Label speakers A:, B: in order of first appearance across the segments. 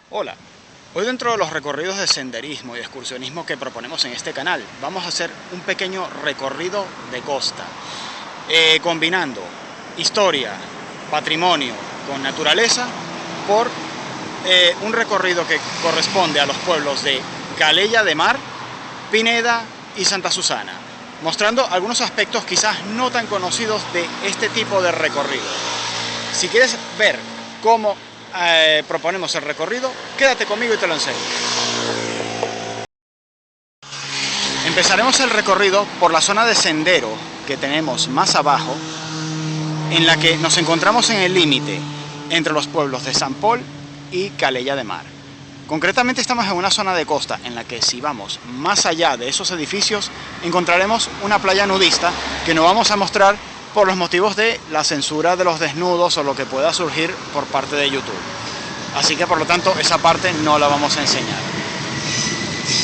A: Hola, hoy dentro de los recorridos de senderismo y de excursionismo que proponemos en este canal, vamos a hacer un pequeño recorrido de costa, combinando historia, patrimonio con naturaleza por un recorrido que corresponde a los pueblos de Calella de Mar, Pineda y Santa Susana, mostrando algunos aspectos quizás no tan conocidos de este tipo de recorrido. Si quieres ver cómo proponemos el recorrido, quédate conmigo y te lo enseño. Empezaremos el recorrido por la zona de sendero que tenemos más abajo, en la que nos encontramos en el límite entre los pueblos de San Pol y Calella de Mar. Concretamente estamos en una zona de costa en la que, si vamos más allá de esos edificios, encontraremos una playa nudista que no vamos a mostrar por los motivos de la censura de los desnudos o lo que pueda surgir por parte de YouTube. Así que por lo tanto esa parte no la vamos a enseñar.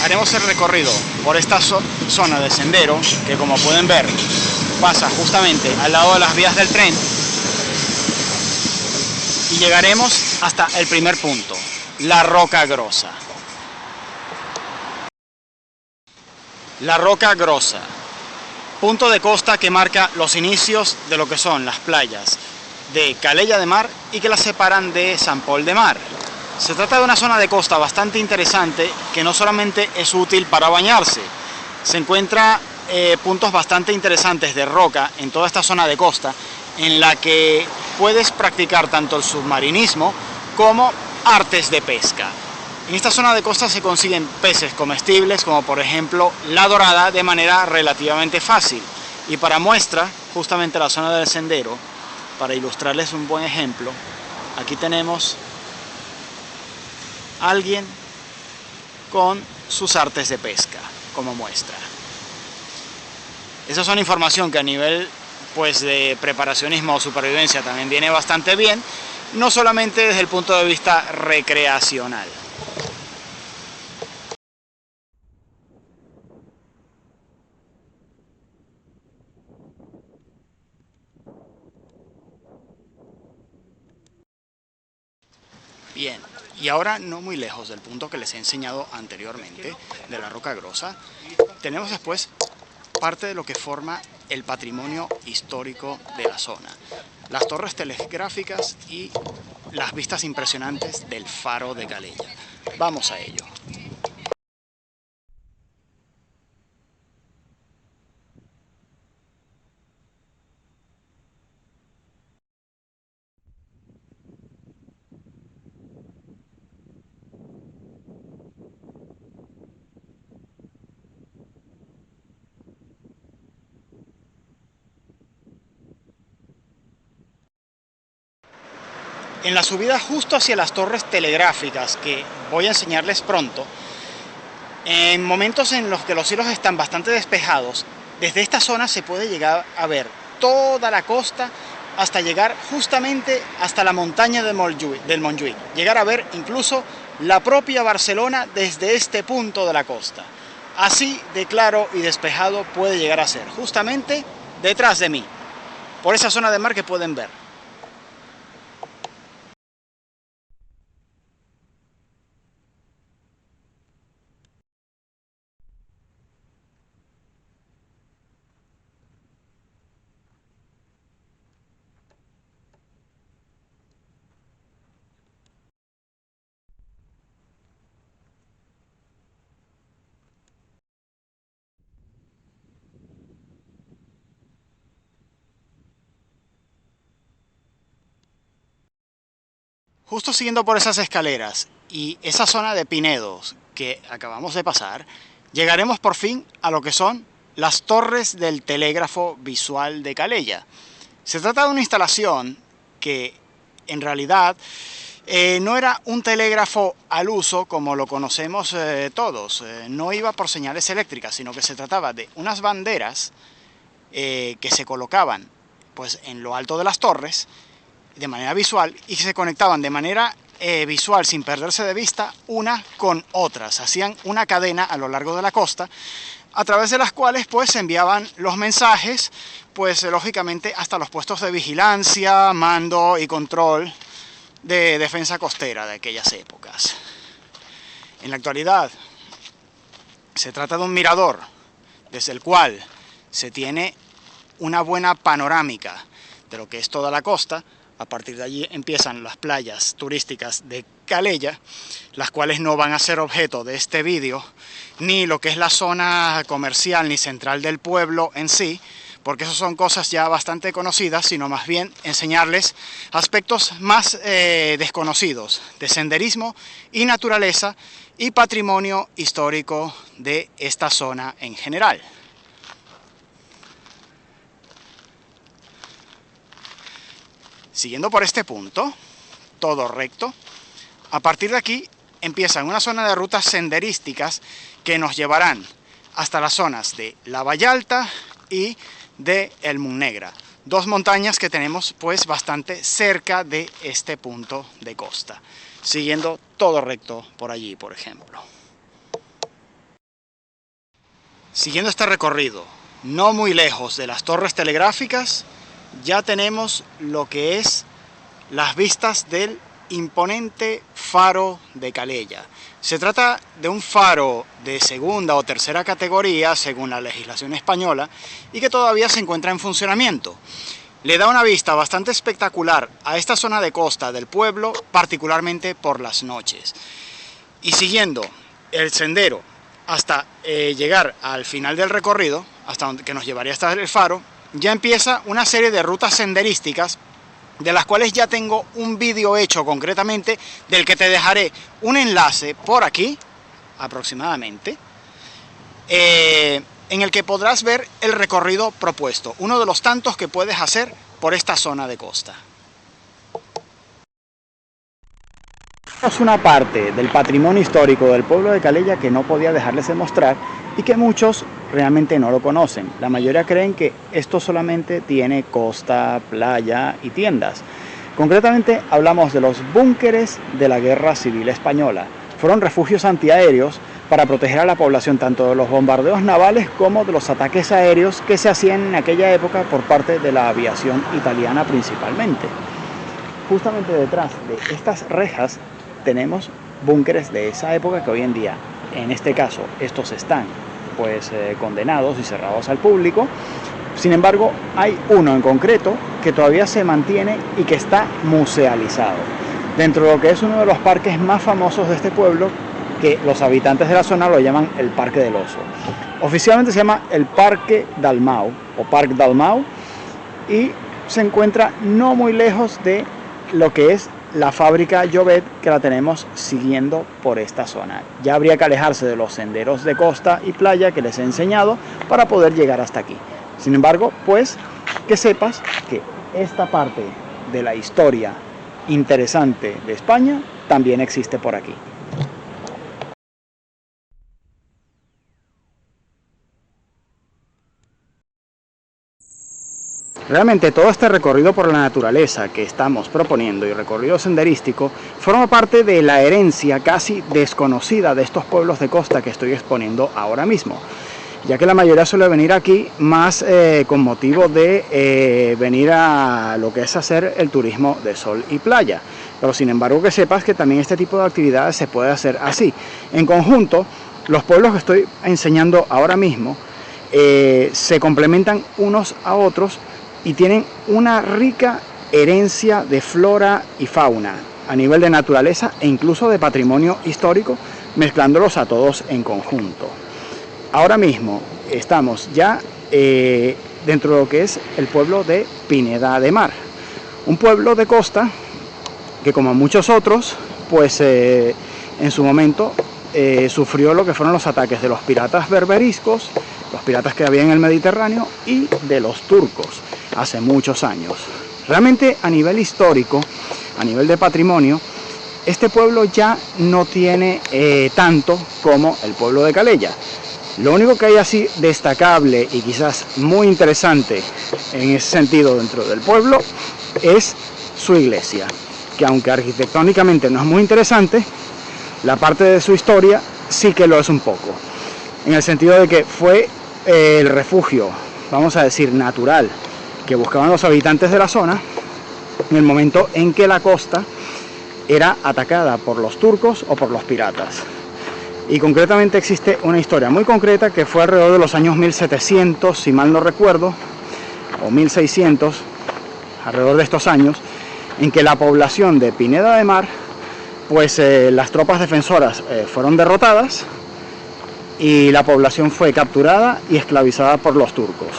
A: Haremos el recorrido por esta zona de sendero que, como pueden ver, pasa justamente al lado de las vías del tren, y llegaremos hasta el primer punto, la Roca Grossa. La Roca Grossa, punto de costa que marca los inicios de lo que son las playas de Calella de Mar y que las separan de San Pol de Mar. Se trata de una zona de costa bastante interesante que no solamente es útil para bañarse, se encuentra puntos bastante interesantes de roca en toda esta zona de costa, en la que puedes practicar tanto el submarinismo como artes de pesca. En esta zona de costa se consiguen peces comestibles, como por ejemplo la dorada, de manera relativamente fácil. Y para muestra, justamente la zona del sendero, para ilustrarles un buen ejemplo, aquí tenemos a alguien con sus artes de pesca como muestra. Esa son información que a nivel de preparacionismo o supervivencia también viene bastante bien, no solamente desde el punto de vista recreacional. Bien, y ahora, no muy lejos del punto que les he enseñado anteriormente, de la Roca Grossa, tenemos después parte de lo que forma el patrimonio histórico de la zona. Las torres telegráficas y las vistas impresionantes del faro de Calella. Vamos a ello. En la subida justo hacia las torres telegráficas, que voy a enseñarles pronto, en momentos en los que los cielos están bastante despejados, desde esta zona se puede llegar a ver toda la costa hasta llegar justamente hasta la montaña del Montjuïc. Llegar a ver incluso la propia Barcelona desde este punto de la costa. Así de claro y despejado puede llegar a ser, justamente detrás de mí, por esa zona de mar que pueden ver. Justo siguiendo por esas escaleras y esa zona de pinedos que acabamos de pasar, llegaremos por fin a lo que son las torres del telégrafo visual de Calella. Se trata de una instalación que en realidad no era un telégrafo al uso como lo conocemos todos. No iba por señales eléctricas, sino que se trataba de unas banderas que se colocaban pues en lo alto de las torres de manera visual y se conectaban de manera visual, sin perderse de vista, una con otras. Hacían una cadena a lo largo de la costa, a través de las cuales pues se enviaban los mensajes, pues lógicamente hasta los puestos de vigilancia, mando y control de defensa costera de aquellas épocas. En la actualidad se trata de un mirador desde el cual se tiene una buena panorámica de lo que es toda la costa. A partir de allí empiezan las playas turísticas de Calella, las cuales no van a ser objeto de este vídeo, ni lo que es la zona comercial ni central del pueblo en sí, porque eso son cosas ya bastante conocidas, sino más bien enseñarles aspectos más desconocidos de senderismo y naturaleza y patrimonio histórico de esta zona en general. Siguiendo por este punto, todo recto, a partir de aquí empiezan una zona de rutas senderísticas que nos llevarán hasta las zonas de La Vallalta y de El Monnegra, dos montañas que tenemos pues bastante cerca de este punto de costa, siguiendo todo recto por allí, por ejemplo. Siguiendo este recorrido, no muy lejos de las torres telegráficas, ya tenemos lo que es las vistas del imponente faro de Calella. Se trata de un faro de segunda o tercera categoría según la legislación española y que todavía se encuentra en funcionamiento. Le da una vista bastante espectacular a esta zona de costa del pueblo, particularmente por las noches. Y siguiendo el sendero hasta llegar al final del recorrido, hasta donde que nos llevaría hasta el faro, ya empieza una serie de rutas senderísticas de las cuales ya tengo un vídeo hecho concretamente, del que te dejaré un enlace por aquí, aproximadamente, en el que podrás ver el recorrido propuesto, uno de los tantos que puedes hacer por esta zona de costa. Es una parte del patrimonio histórico del pueblo de Calella que no podía dejarles de mostrar y que muchos realmente no lo conocen. La mayoría creen que esto solamente tiene costa, playa y tiendas. Concretamente hablamos de los búnkeres de la Guerra Civil Española. Fueron refugios antiaéreos para proteger a la población tanto de los bombardeos navales como de los ataques aéreos que se hacían en aquella época por parte de la aviación italiana principalmente. Justamente detrás de estas rejas tenemos búnkeres de esa época que hoy en día, en este caso, estos están pues condenados y cerrados al público. Sin embargo, hay uno en concreto que todavía se mantiene y que está musealizado dentro de lo que es uno de los parques más famosos de este pueblo, que los habitantes de la zona lo llaman el Parque del Oso. Oficialmente se llama el Parque Dalmau o Parc Dalmau y se encuentra no muy lejos de lo que es la fábrica Llobet, que la tenemos siguiendo por esta zona. Ya habría que alejarse de los senderos de costa y playa que les he enseñado para poder llegar hasta aquí. Sin embargo, pues que sepas que esta parte de la historia interesante de España también existe por aquí. Realmente todo este recorrido por la naturaleza que estamos proponiendo y recorrido senderístico forma parte de la herencia casi desconocida de estos pueblos de costa que estoy exponiendo ahora mismo, ya que la mayoría suele venir aquí más con motivo de venir a lo que es hacer el turismo de sol y playa. Pero sin embargo que sepas que también este tipo de actividades se puede hacer así. En conjunto, los pueblos que estoy enseñando ahora mismo se complementan unos a otros y tienen una rica herencia de flora y fauna a nivel de naturaleza e incluso de patrimonio histórico, mezclándolos a todos en conjunto. Ahora mismo estamos ya dentro de lo que es el pueblo de Pineda de Mar, un pueblo de costa que, como muchos otros, pues en su momento sufrió lo que fueron los ataques de los piratas berberiscos, los piratas que había en el Mediterráneo, y de los turcos hace muchos años. Realmente, a nivel histórico, a nivel de patrimonio, este pueblo ya no tiene tanto como el pueblo de Calella. Lo único que hay así destacable y quizás muy interesante en ese sentido dentro del pueblo es su iglesia, que aunque arquitectónicamente no es muy interesante, la parte de su historia sí que lo es un poco, en el sentido de que fue el refugio, vamos a decir, natural, que buscaban los habitantes de la zona en el momento en que la costa era atacada por los turcos o por los piratas. Y concretamente existe una historia muy concreta que fue alrededor de los años 1700, si mal no recuerdo, o 1600, alrededor de estos años, en que la población de Pineda de Mar, pues las tropas defensoras fueron derrotadas y la población fue capturada y esclavizada por los turcos.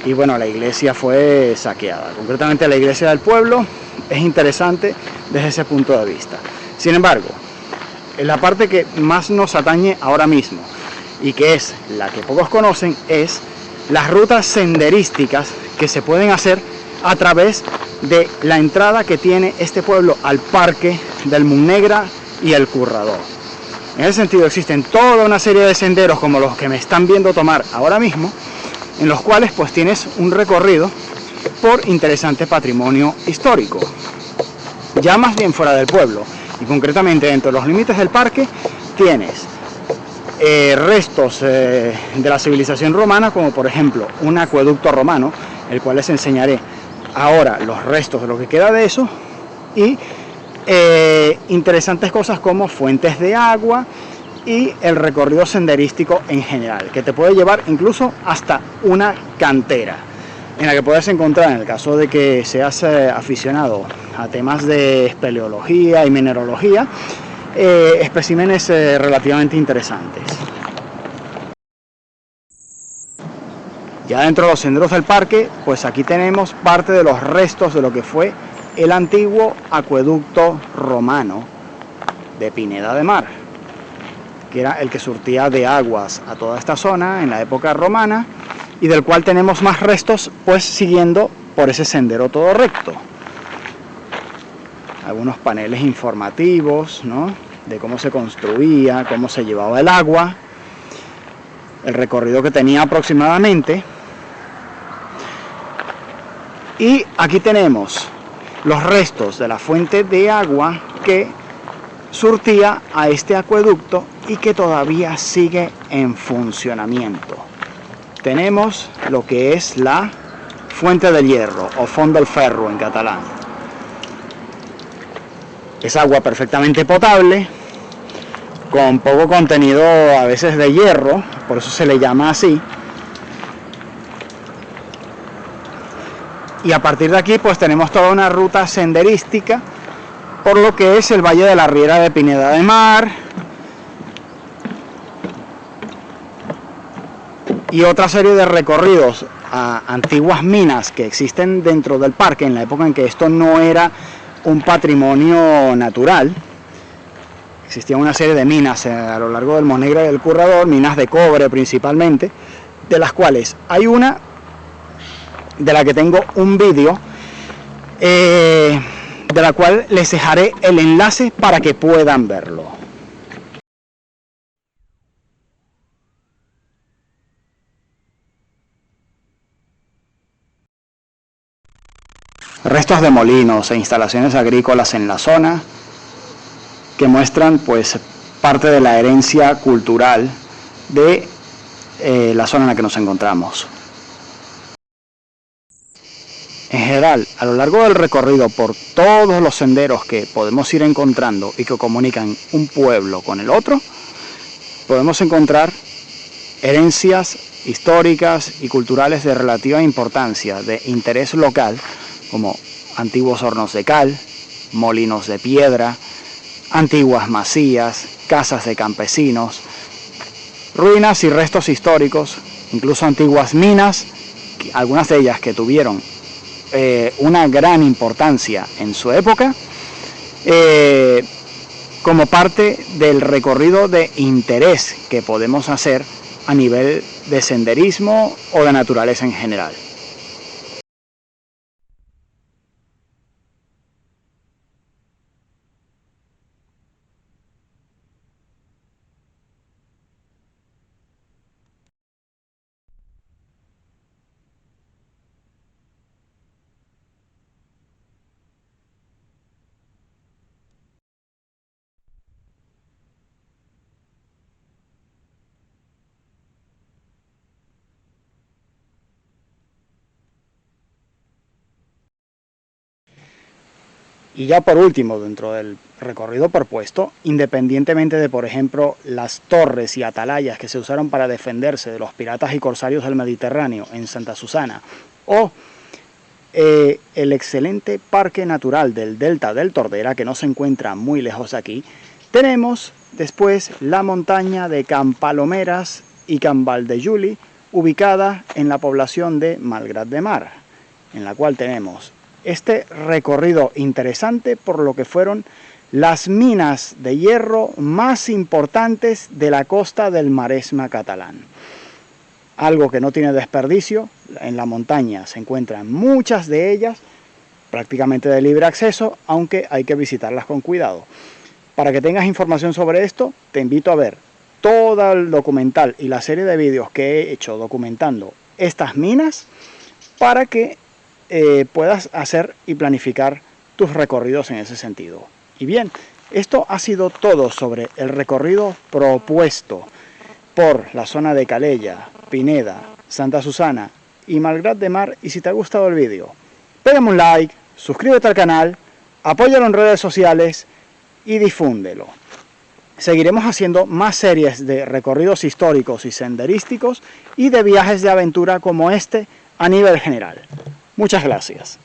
A: Y bueno, la iglesia fue saqueada. Concretamente la iglesia del pueblo es interesante desde ese punto de vista. Sin embargo, la parte que más nos atañe ahora mismo y que es la que pocos conocen es las rutas senderísticas que se pueden hacer a través de la entrada que tiene este pueblo al parque del Monnegra y el Currador. En ese sentido existen toda una serie de senderos como los que me están viendo tomar ahora mismo, en los cuales pues tienes un recorrido por interesante patrimonio histórico, ya más bien fuera del pueblo, y concretamente dentro de los límites del parque tienes restos de la civilización romana, como por ejemplo un acueducto romano, el cual les enseñaré ahora los restos de lo que queda de eso, y interesantes cosas como fuentes de agua y el recorrido senderístico en general, que te puede llevar incluso hasta una cantera, en la que puedes encontrar, en el caso de que seas aficionado a temas de espeleología y mineralogía, especímenes relativamente interesantes. Ya dentro de los senderos del parque, pues aquí tenemos parte de los restos de lo que fue el antiguo acueducto romano de Pineda de Mar, que era el que surtía de aguas a toda esta zona en la época romana, y del cual tenemos más restos pues siguiendo por ese sendero todo recto. Algunos paneles informativos, ¿no?, de cómo se construía, cómo se llevaba el agua, el recorrido que tenía aproximadamente. Y aquí tenemos los restos de la fuente de agua que surtía a este acueducto y que todavía sigue en funcionamiento. Tenemos lo que es la fuente del hierro o font del ferro en catalán. Es agua perfectamente potable, con poco contenido a veces de hierro, por eso se le llama así. Y a partir de aquí pues tenemos toda una ruta senderística por lo que es el Valle de la Riera de Pineda de Mar y otra serie de recorridos a antiguas minas que existen dentro del parque en la época en que esto no era un patrimonio natural. Existía una serie de minas a lo largo del Monnegra y del Currador, minas de cobre principalmente, de las cuales hay una de la que tengo un vídeo, de la cual les dejaré el enlace para que puedan verlo. Restos de molinos e instalaciones agrícolas en la zona que muestran pues parte de la herencia cultural de la zona en la que nos encontramos. En general, a lo largo del recorrido por todos los senderos que podemos ir encontrando y que comunican un pueblo con el otro, podemos encontrar herencias históricas y culturales de relativa importancia, de interés local, como antiguos hornos de cal, molinos de piedra, antiguas masías, casas de campesinos, ruinas y restos históricos, incluso antiguas minas, algunas de ellas que tuvieron una gran importancia en su época, como parte del recorrido de interés que podemos hacer a nivel de senderismo o de naturaleza en general. Y ya por último, dentro del recorrido propuesto, independientemente de, por ejemplo, las torres y atalayas que se usaron para defenderse de los piratas y corsarios del Mediterráneo en Santa Susana, o el excelente parque natural del Delta del Tordera, que no se encuentra muy lejos de aquí, tenemos después la montaña de Campalomeras y Can Valdejuli, ubicada en la población de Malgrat de Mar, en la cual tenemos este recorrido interesante por lo que fueron las minas de hierro más importantes de la costa del Maresme catalán. Algo que no tiene desperdicio, en la montaña se encuentran muchas de ellas, prácticamente de libre acceso, aunque hay que visitarlas con cuidado. Para que tengas información sobre esto, te invito a ver todo el documental y la serie de vídeos que he hecho documentando estas minas, para que puedas hacer y planificar tus recorridos en ese sentido. Y bien, esto ha sido todo sobre el recorrido propuesto por la zona de Calella, Pineda, Santa Susana y Malgrat de Mar. Y si te ha gustado el vídeo, pégame un like, suscríbete al canal, apóyalo en redes sociales y difúndelo. Seguiremos haciendo más series de recorridos históricos y senderísticos y de viajes de aventura como este a nivel general. Muchas gracias.